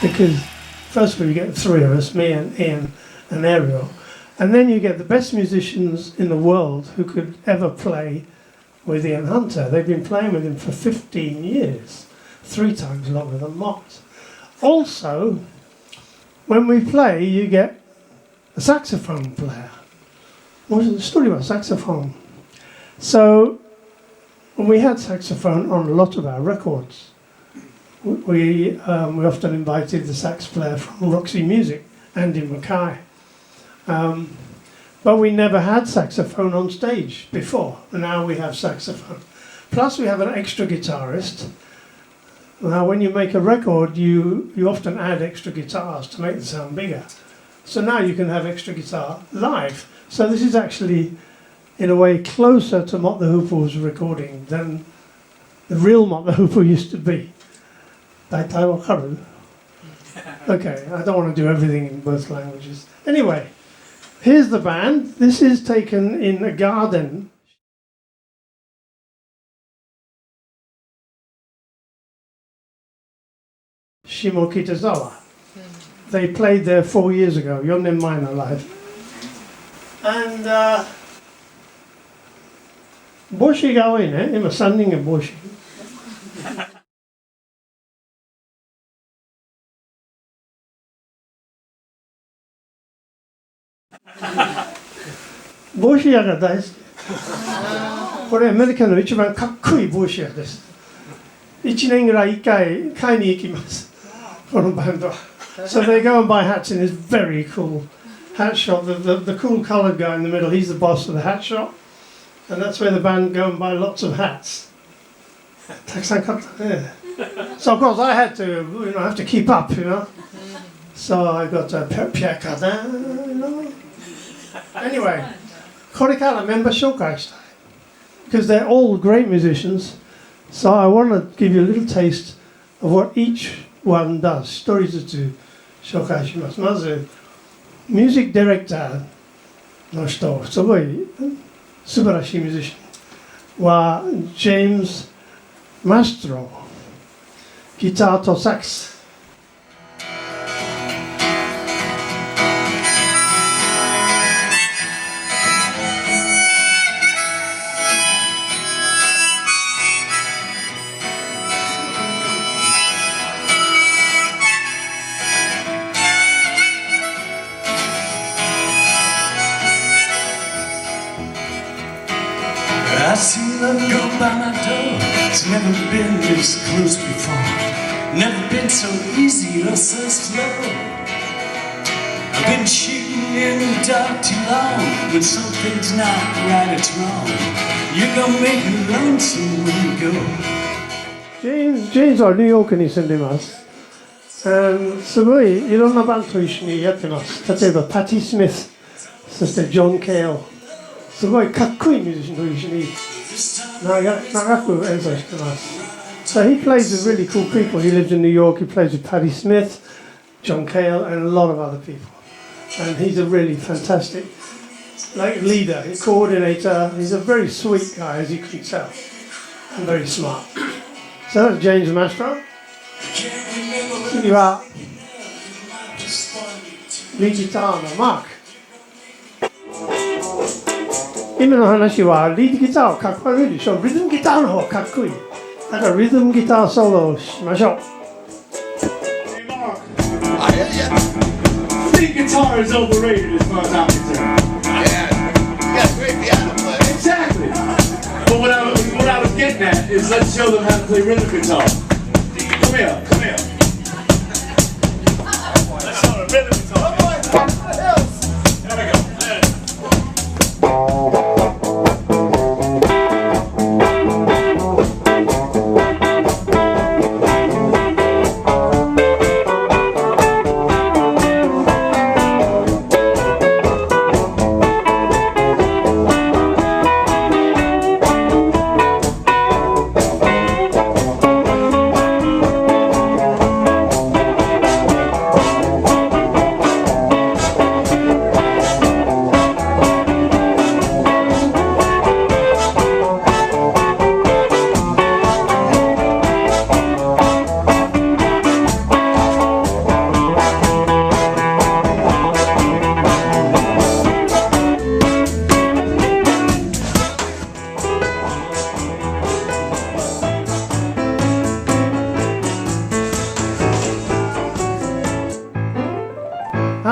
because first of all you get the three of us, me and Ian and Ariel, and then you get the best musicians in the world who could ever play with Ian Hunter. They've been playing with him for 15 years, 3 times longer than Mott. Also, when we play, you get a saxophone player. What's the story about saxophone? So, when we had saxophone on a lot of our records, we often invited the sax player from Roxy Music, Andy Mackay. But we never had saxophone on stage before, and now we have saxophone. Plus we have an extra guitarist. Now when you make a record, you often add extra guitars to make the sound bigger. So now you can have extra guitar live. So this is actually, in a way, closer to Mott the Hoople's recording than the real Mott the Hoople used to be. Daitai wakaru? Okay, I don't want to do everything in both languages. Anyway, here's the band. This is taken in a garden. Shimokitazawa. They played there 4 years ago, 4年前のlive. And Boshi が多いね。今3人がBoshi。帽子屋が大好き。これアメリカの一番かっこいい帽子屋です。1年ぐらい1回買いに行きます。このバンドは。So they go and buy hats in this very cool hat shop. The cool coloured guy in the middle, he's the boss of the hat shop. And that's where the band go and buy lots of hats. たくさん買ったね。So of course I had to, have to keep up, So I got Pierre Cardin, Anyway, これからメンバー紹介したい。Because they're all great musicians. So I want to give you a little taste of what each one does. 一人ずつ紹介します。まず、ミュージックディレクターの人、すごい素晴らしいミュージシャンは、James Mastro、ギターとサックス。I see love go by my door. It's never been this close before. Never been so easy or so slow. I've been shooting in the dark too long. When something's not right, it's wrong. You're gonna make me lonesome when you go. James はニューヨークに住んでいます。すごいいろんなバンドと一緒にやってます。例えばパティ・スミス、そしてジョン・ケイル。すごいかっこいいミュージシャンと一緒に長く演奏してます。So he plays with really cool people. He lives in New York. He plays with Patti Smith, John Cale, and a lot of other people. And he's a really fantastic leader, coordinator. He's a very sweet guy, as you can tell, and very smart. So that's James Mastro. 次はリードギターのMarc。今の話はリードギターをかっこいいでしょ。リズムギターの方がかっこいい。だからリズムギターソロをしましょう。Hey Marc, I hear ya. Lead guitar is overrated as far as I'm concerned. Yeah, you got a great piano player. Exactly. But what I was getting at is let's show them how to play rhythm guitar. Come here, come here. Let's show them rhythm guitar. There we go.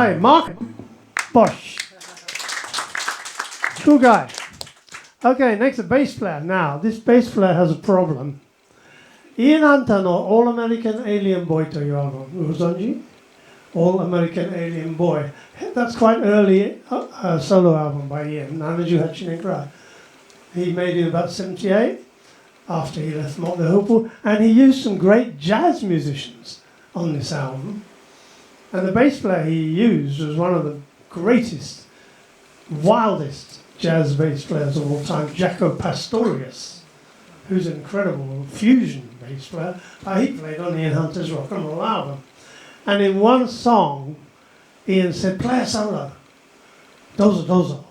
Okay, Marc Bosch. Cool guy. Okay, next a bass player. Now, this bass player has a problem. Ian Hunter no All American Alien Boy というアルバム、ご存知? All American Alien Boy. That's quite early solo album by Ian, 78年くらい. He made it about 78 after he left Mott the Hoople, and he used some great jazz musicians on this album. And the bass player he used was one of the greatest, wildest jazz bass players of all time, Jaco Pastorius, who's an incredible fusion bass player. He played on Ian Hunter's rock and roll album. And in one song, Ian said, play a solo. Dozo, dozo.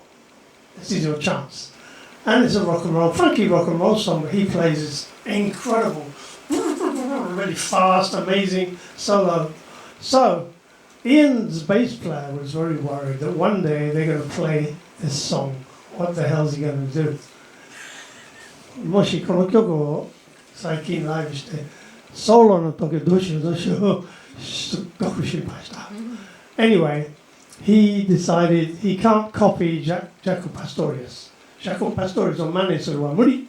This is your chance. And it's a rock and roll, funky rock and roll song, but he plays this incredible, really fast, amazing solo. So, Ian's bass player was very worried that one day they're going to play this song. What the hell is he going to do? もしこの曲を最近ライブしてソロの時どうしようどうしようすっごく心配した。Anyway, he decided he can't copy Jaco Pastorius. Jaco Pastorius on Maneするは無理.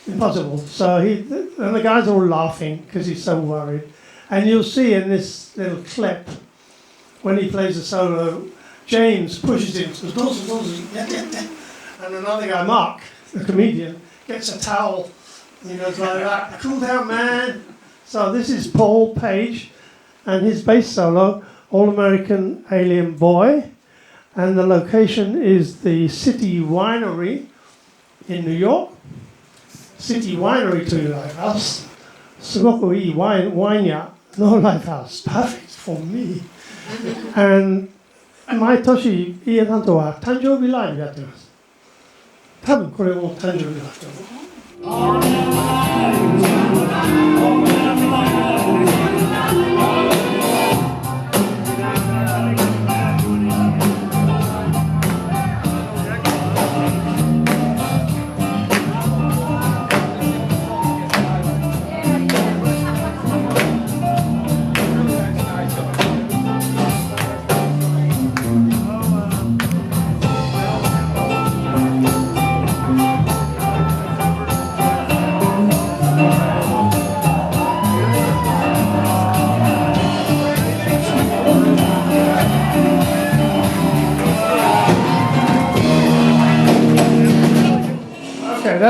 Impossible. So and the guys are all laughing because he's so worried. And you'll see in this little clip when he plays a solo, James pushes him, says, and another guy, Marc, the comedian, gets a towel, he goes like that, cool down, man. So this is Paul Page and his bass solo, All American Alien Boy, and the location is the City Winery in New York. City Winery to you like us. すごくいいワイン屋の Lifehouse. Perfect for me. And 毎年イエンハントは誕生日ライブやってます。多分これも誕生日だと思う。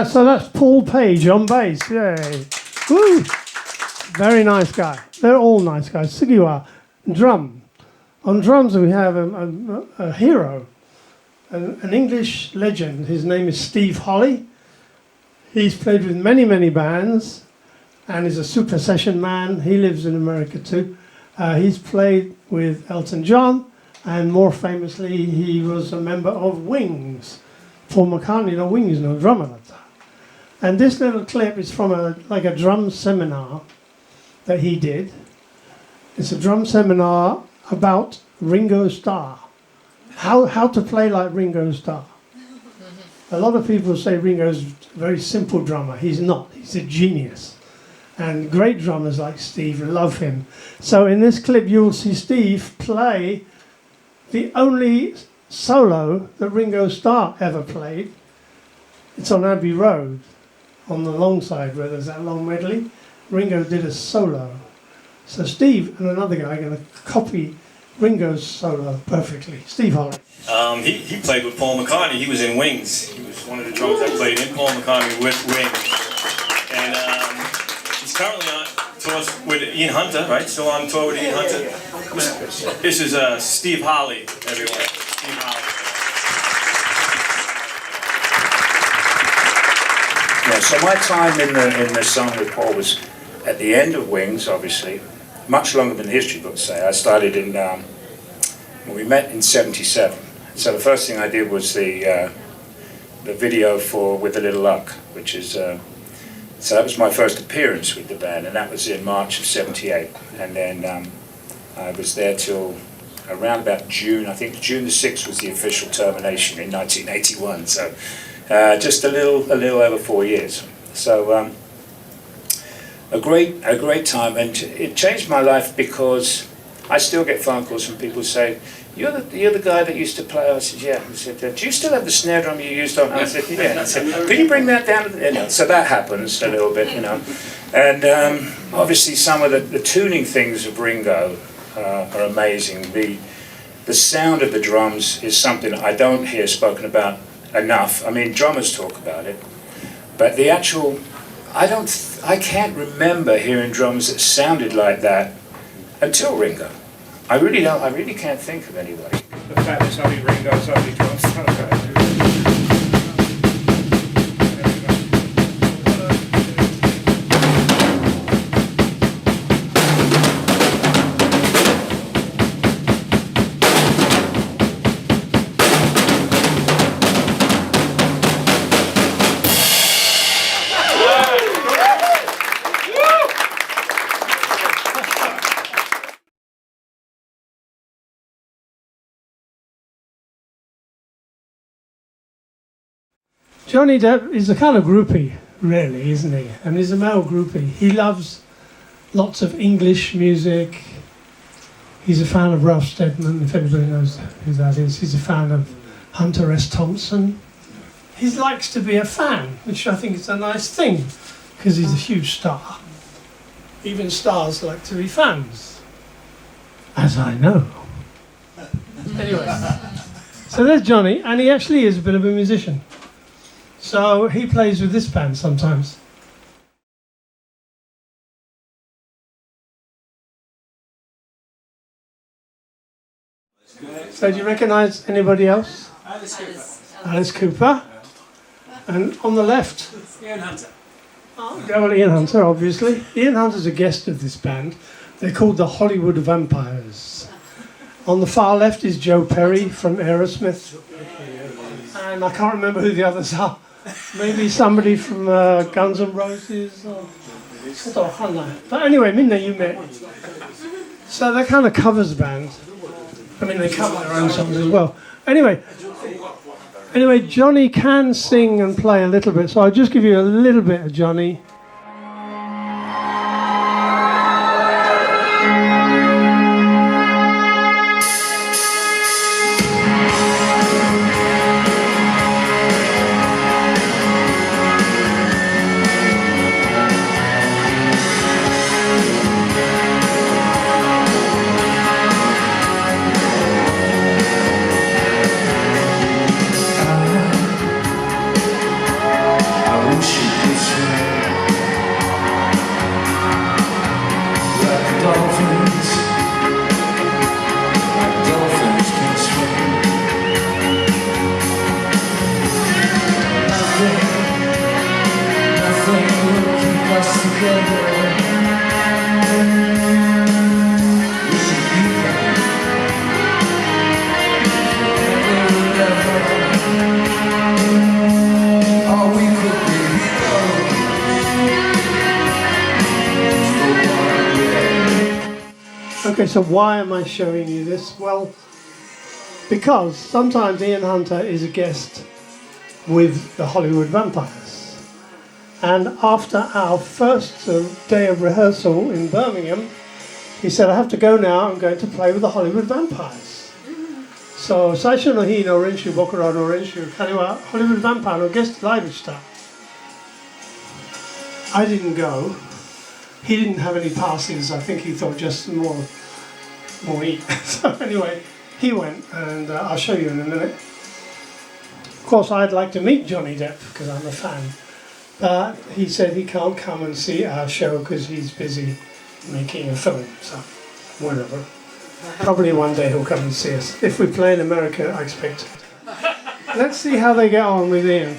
So that's Paul Page on bass, yay. Woo! Very nice guy. They're all nice guys. Sugiwa, drum. On drums we have a hero, an English legend. His name is Steve Holley. He's played with many, many bands and is a super session man. He lives in America too. He's played with Elton John, and more famously he was a member of Wings. Paul McCartney, no Wings, no drummer like that. And this little clip is from a drum seminar that he did. It's a drum seminar about Ringo Starr. How to play like Ringo Starr. A lot of people say Ringo's a very simple drummer. He's not. He's a genius. And great drummers like Steve love him. So in this clip you will see Steve play the only solo that Ringo Starr ever played. It's on Abbey Road. On the long side where there's that long medley, Ringo did a solo. So Steve and another guy are going to copy Ringo's solo perfectly. Steve Holley. He played with Paul McCartney. He was in Wings. He was one of the drummers that played in Paul McCartney with Wings. And he's currently on tour with Ian Hunter, right? Still on tour with Ian Hunter. This is Steve Holley, everyone. Steve Holley. Yeah, so my time in the song with Paul was at the end of Wings, obviously, much longer than the history books say. I started in, well, we met in '77. So the first thing I did was the video for With a Little Luck, which is, so that was my first appearance with the band, and that was in March of '78. And then I was there till around about June. I think June the 6th was the official termination in 1981. So. Just a little over 4 years. So a great time, and it changed my life because I still get phone calls from people saying, you're the guy that used to play. I said, yeah. He said, do you still have the snare drum you used on? I said, yeah. I said, could you bring that down? You know, so that happens a little bit, you know. And obviously some of the tuning things of Ringo are amazing. The sound of the drums is something I don't hear spoken about enough. I mean, drummers talk about it, but the actual, I can't remember hearing drums that sounded like that until Ringo. I really can't think of anybody. The fact that it's only Ringo, it's only drums. Johnny Depp is a kind of groupie, really, isn't he? And he's a male groupie. He loves lots of English music. He's a fan of Ralph Steadman, if anybody knows who that is. He's a fan of Hunter S. Thompson. He likes to be a fan, which I think is a nice thing, because he's a huge star. Even stars like to be fans, as I know. Anyway, so there's Johnny, and he actually is a bit of a musician. So he plays with this band sometimes. So do you recognise anybody else? Alice Cooper. Alice Cooper. And on the left? Ian Hunter. Oh, well, Ian Hunter, obviously. Ian Hunter's a guest of this band. They're called the Hollywood Vampires. On the far left is Joe Perry from Aerosmith. And I can't remember who the others are. Maybe somebody from Guns N' Roses or but anyway, Minna, you met. So they're kind of covers band. I mean, they cover their own songs as well. Anyway, Johnny can sing and play a little bit, so I'll just give you a little bit of Johnny. Okay, so why am I showing you this? Well, because sometimes Ian Hunter is a guest with the Hollywood Vampires. And after our first day of rehearsal in Birmingham, he said, I have to go now, I'm going to play with the Hollywood Vampires. So, 最初の日の練習、僕らの練習、彼は Hollywood Vampire のゲストライブした。I didn't go. He didn't have any passes. I think he thought just more eat. So anyway, he went, and I'll show you in a minute. Of course, I'd like to meet Johnny Depp because I'm a fan, but he said he can't come and see our show because he's busy making a film. So whatever. Probably one day he'll come and see us. If we play in America, I expect. Let's see how they get on with Ian.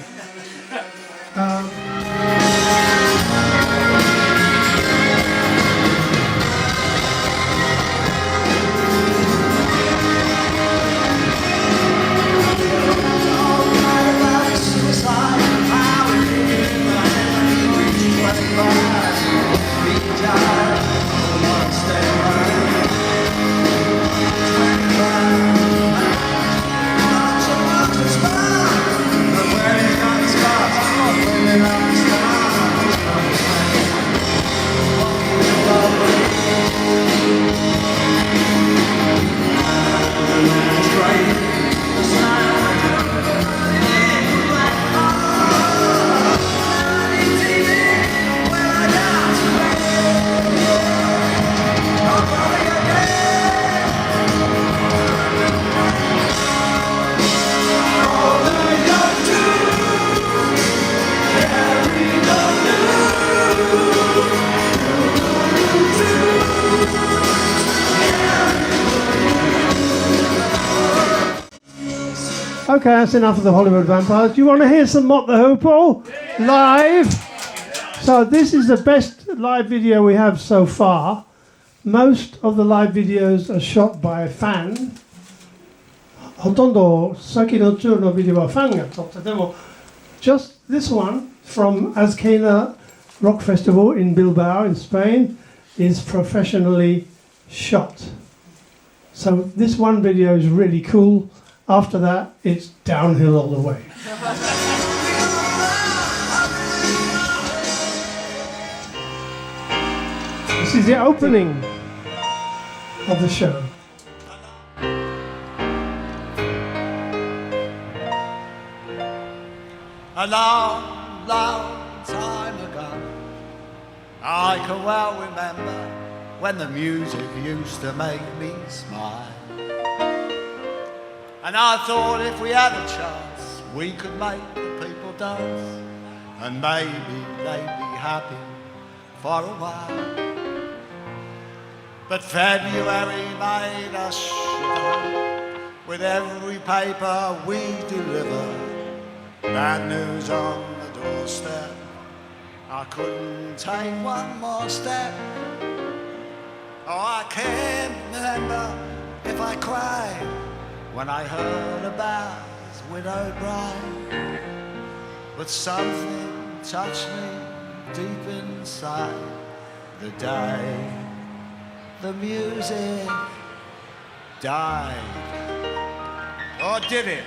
Okay, that's enough of the Hollywood Vampires. Do you want to hear some Mott the Hoople live? So this is the best live video we have so far. Most of the live videos are shot by a fan. ほとんど先の中のビデオはファンが撮ってでも just this one from Azkena Rock Festival in Bilbao in Spain is professionally shot. So this one video is really cool. After that, it's downhill all the way. This is the opening of the show. A long, long time ago, I can well remember when the music used to make me smile. And I thought if we had a chance, we could make the people dance, and maybe they'd be happy for a while. But February made us shiver with every paper we delivered. Bad news on the doorstep, I couldn't take one more step. Oh, I can't remember if I cried when I heard about his widowed bride. But something touched me deep inside the day the music died. Or did it?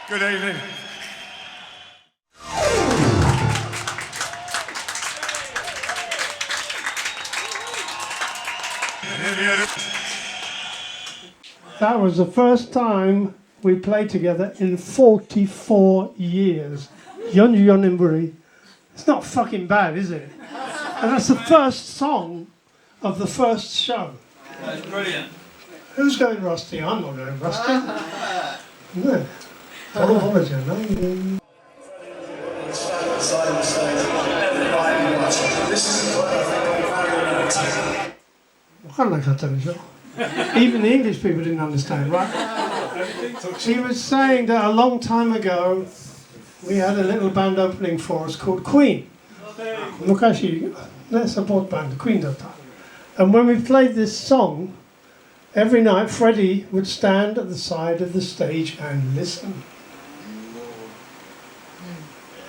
Good evening. That was the first time we played together in 44 years. 44年ぶり. It's not fucking bad, is it? And that's the first song of the first show. That's brilliant. Who's going rusty? I'm not going rusty. No. Oh,じゃないね。分かんなかったでしょ? Even the English people didn't understand, right? He was saying that a long time ago we had a little band opening for us called Queen. 昔ね、サポートバンド Queen だった。And when we played this song, every night Freddie would stand at the side of the stage and listen.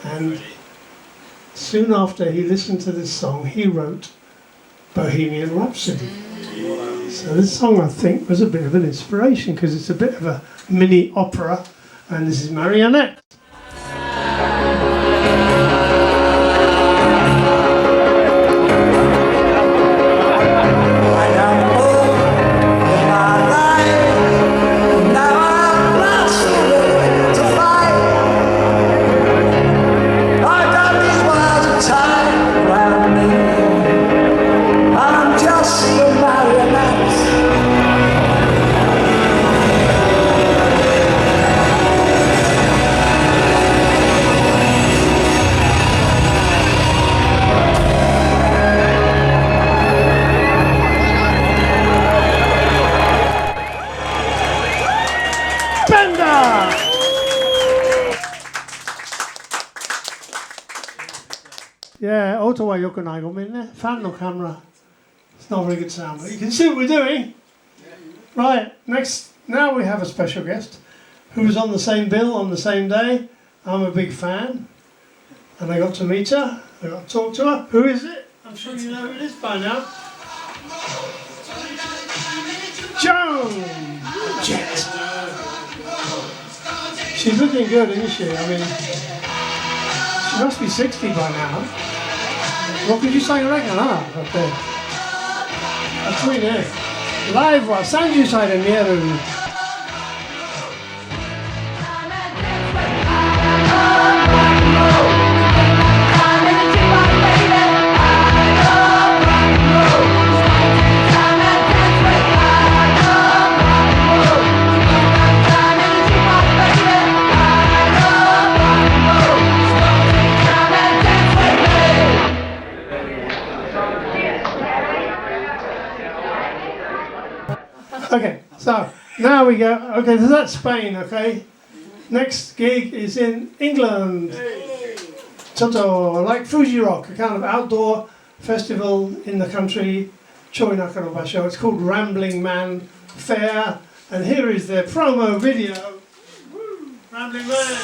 And soon after he listened to this song, he wrote Bohemian Rhapsody. So this song, I think, was a bit of an inspiration because it's a bit of a mini opera, and this is Marionette. Yeah, auto は良くない。ごめんね。ファンのカメラ。It's not very good sound, but you can see what we're doing. Right, next, now we have a special guest who was on the same bill on the same day. I'm a big fan, and I got to meet her. I got to talk to her. Who is it? I'm sure you know who it is by now. Joan! Jett. She's looking good, isn't she? I mean, she must be 60 by now. What could you say, reckon, huh? Up there. That's really nice. Live, what? Sanju side in Mieru. Okay, so now we go. Okay, so that's Spain. Okay, next gig is in England. Toto, like Fuji Rock, a kind of outdoor festival in the country. It's called Ramblin Man Fair, and here is their promo video. Woo, Ramblin Man.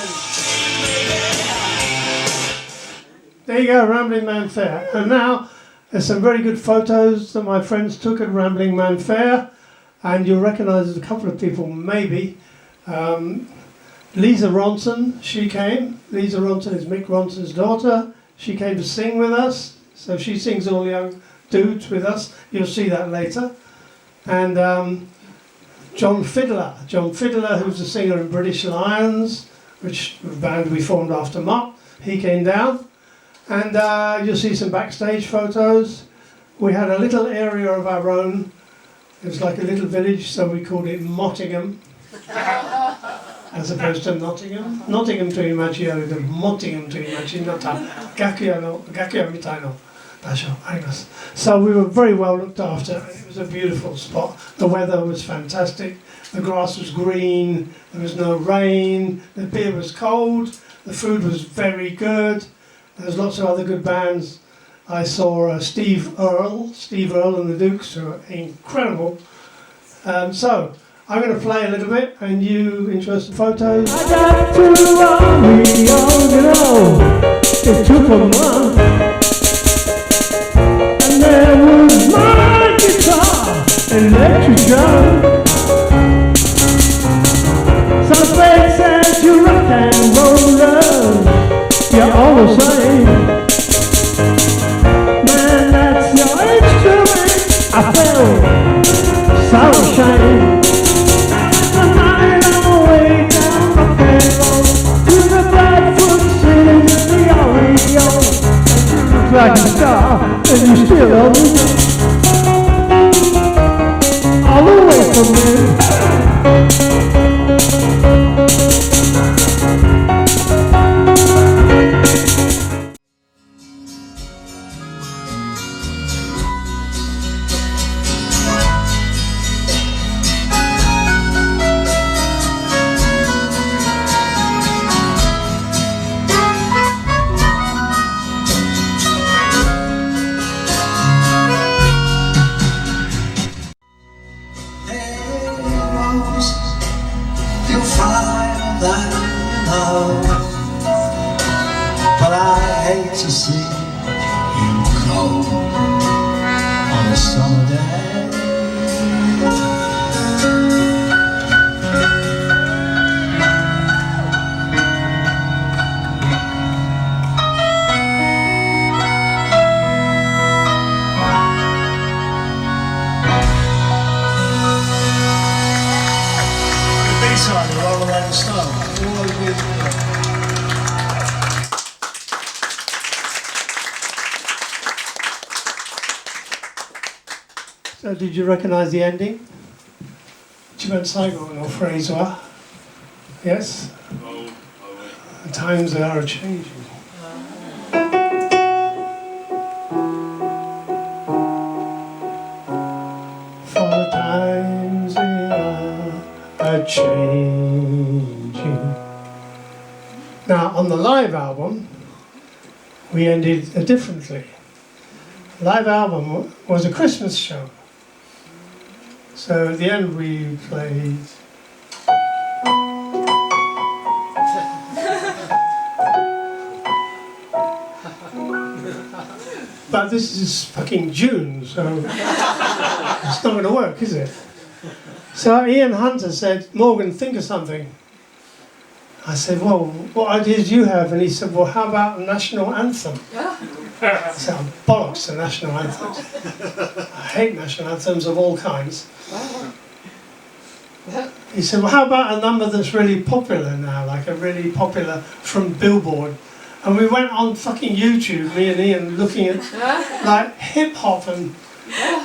There you go, Ramblin Man Fair. And now there's some very good photos that my friends took at Ramblin Man Fair. And you'll recognise a couple of people, maybe. Lisa Ronson, she came. Lisa Ronson is Mick Ronson's daughter. She came to sing with us. So she sings all young dudes with us. You'll see that later. And John Fiddler. John Fiddler, who's a singer in British Lions, which was a band we formed after Mott. He came down. And you'll see some backstage photos. We had a little area of our own. It was like a little village, so we called it Mottingham, as opposed to Nottingham. Nottingham to imagiare, Mottingham to imaginata, gakuya mitai no basho arimasu. So we were very well looked after, and it was a beautiful spot. The weather was fantastic, the grass was green, there was no rain, the beer was cold, the food was very good, there was lots of other good bands. I saw Steve Earle and the Dukes, who are incredible. So, I'm going to play a little bit, and you enjoy some photos. I got to we all know it took a month. And there was my guitar, electric drum. Some friends said you rock and rollers, you're all the same. I felt so ashamed. The night on the way down rock and roll to the Blackfoot City, the Oreo. You look like a star, and you still owe me all the way from me. So did you recognise the ending? Chiban Saigo no phrase wa? Yes? The times are changing. For the times are changing. Now on the live album we ended differently. The live album was a Christmas show. So at the end we played but this is fucking June, so it's not going to work, is it? So Ian Hunter said, Morgan, think of something. I said, well, what ideas do you have? And he said, well, how about a national anthem? I said, oh, bollocks to national anthems. I hate national anthems of all kinds. He said, well, how about a number that's really popular now, like a really popular from Billboard? And we went on fucking YouTube, me and Ian, looking at like hip hop, and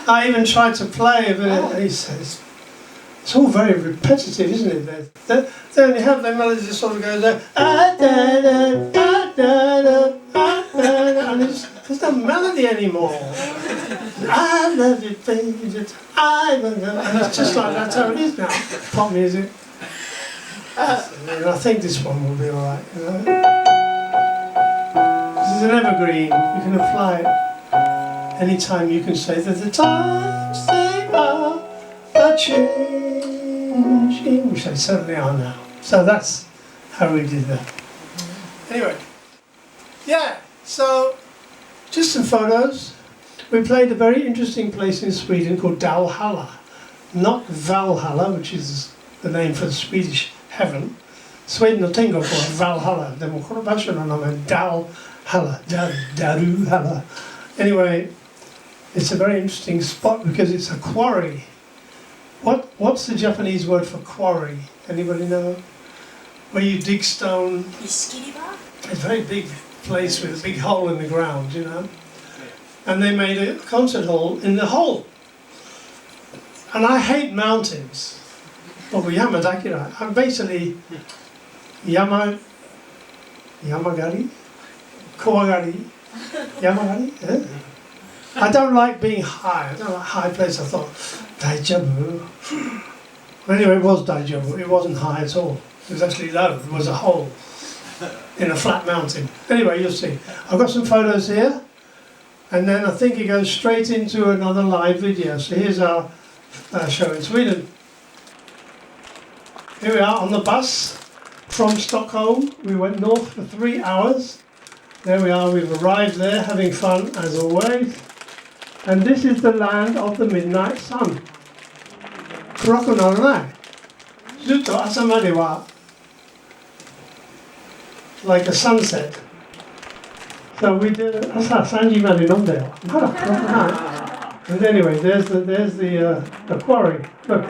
I even tried to play a bit, and he says, it's all very repetitive, isn't it? They only have their melody that sort of goes there, and there's no melody anymore. I love you, baby, I love you. And it's just like that's how it is now, pop music. And I think this one will be alright, you know. This is an evergreen, you can apply it anytime. You can say that the times they are changing, which they certainly are now. So that's how we did that. Anyway, yeah, so just some photos. We played a very interesting place in Sweden called Dalhalla, not Valhalla, which is the name for the Swedish heaven. Sweden har tänkt på Valhalla, demokrationen om Dalhalla, Daruhalla. Anyway, it's a very interesting spot because it's a quarry. What's the Japanese word for quarry? Anybody know? Where you dig stone. It's a very big place with a big hole in the ground, you know. And they made a concert hall in the hole. And I hate mountains. Well, Yamadakira. I'm basically Yamagari? Kowagari? Yamagari? Yeah. I don't like being high. I don't like high places. I thought, Daijabu. Anyway, it was Daijabu. It wasn't high at all. It was actually low. It was a hole in a flat mountain. Anyway, you'll see. I've got some photos here. And then I think it goes straight into another live video. So here's our show in Sweden. Here we are on the bus from Stockholm. We went north for 3 hours. There we are, we've arrived there, having fun as always. And this is the land of the midnight sun. Krokononai. Zutto asamade wa like a sunset. So we did Sanji Madi Nonde. And anyway, there's the quarry. Look.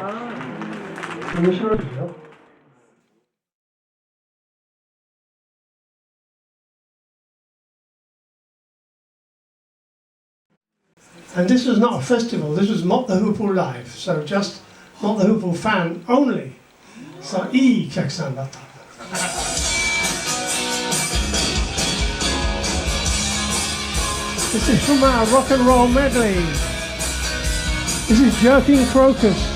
And this was not a festival, this was Mott the Hoople live, so just Mott the Hoople fan only. So, ii kyakusan datta. This is from our rock and roll medley. This is Jerkin Crocus.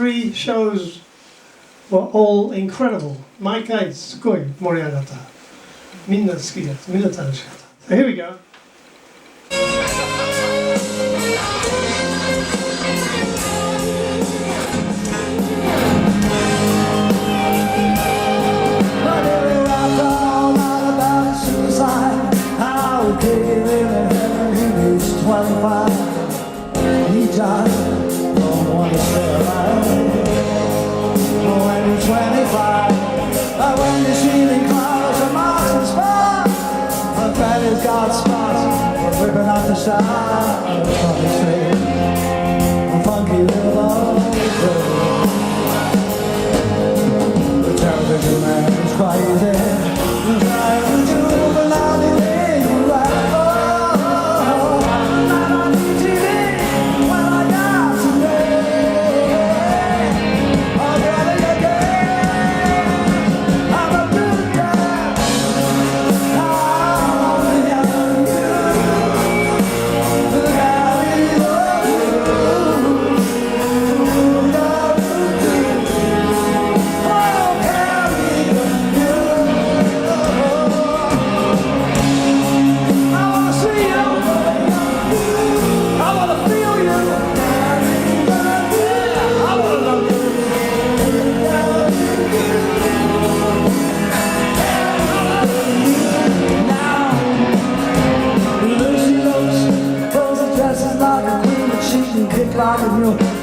3 shows were all incredible. 毎回すごい盛り上がった。みんな好きだった。みんな楽しかった。Here we go. He just don't want to stay alive. When you're 25, but when you're stealing cars and marks and spots, the belly's got spots for ripping off the side of the funky street. A funky little old girl. The television man is crazy. He's trying to do the naughty thing right.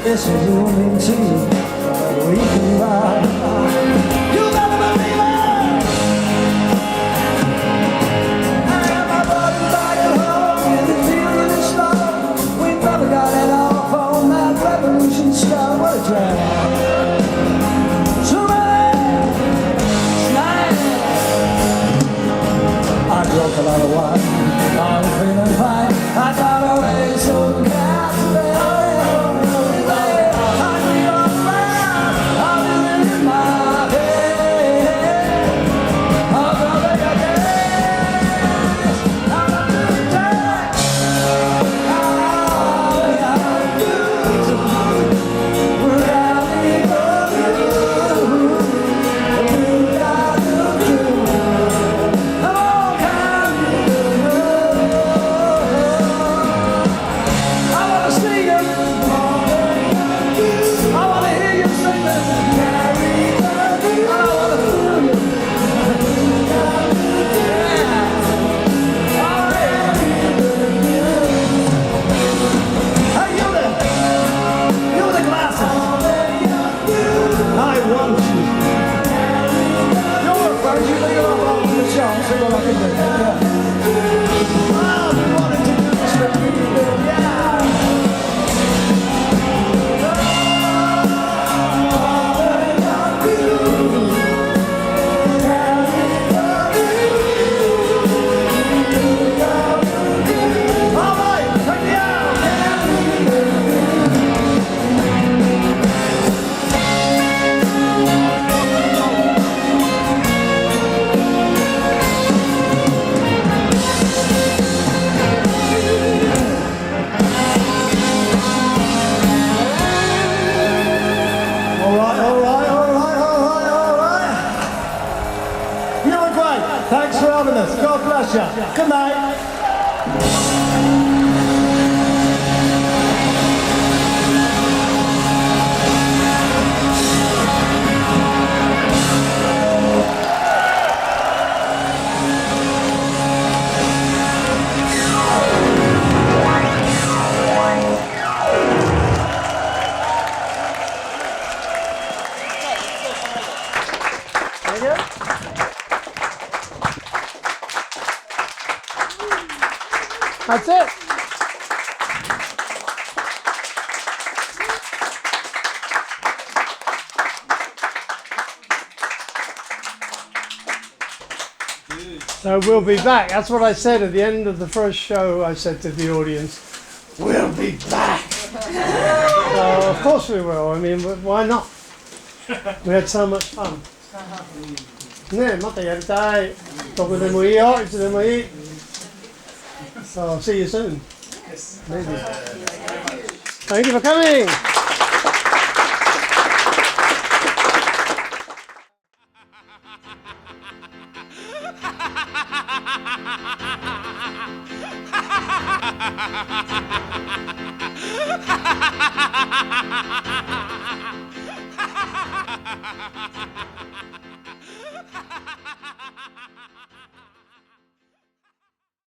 This is your name too. We can ride. You gotta believe it. I am my brother back at home in the field of the snow. We never got it off on that revolution stuff. What a drag. Too many snacks. I drunk a lot of wine. I'm feeling fine. I got away so captivated. Good night. That's it. So we'll be back. That's what I said at the end of the first show. I said to the audience, we'll be back. Of course we will. I mean, why not? We had so much fun. ねえ、またやりたい。どこでもいいよ。いつでもいい。So see you soon. Maybe. Thank you for coming. ha ha ha